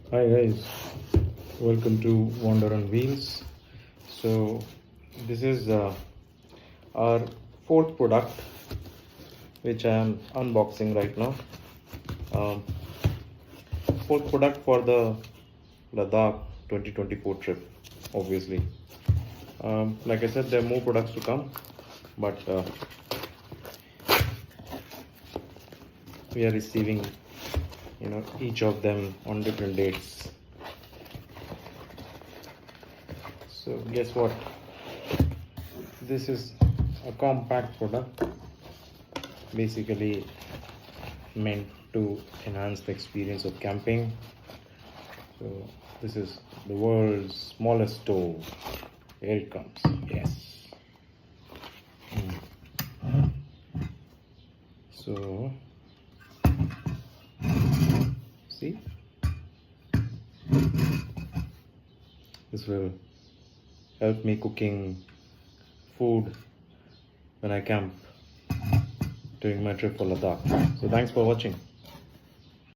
Hi guys, welcome to Wander on Wheels. So this is our fourth product which I am unboxing right now. Um, Fourth product for the Ladakh 2024 trip, obviously. Like I said, there are more products to come, but we are receiving each of them on different dates. So guess what, this is a compact product, basically meant to enhance the experience of camping. So this is the world's smallest stove. Here it comes. Yes. So see, this will help me cooking food when I camp during my trip for Ladakh. So thanks for watching.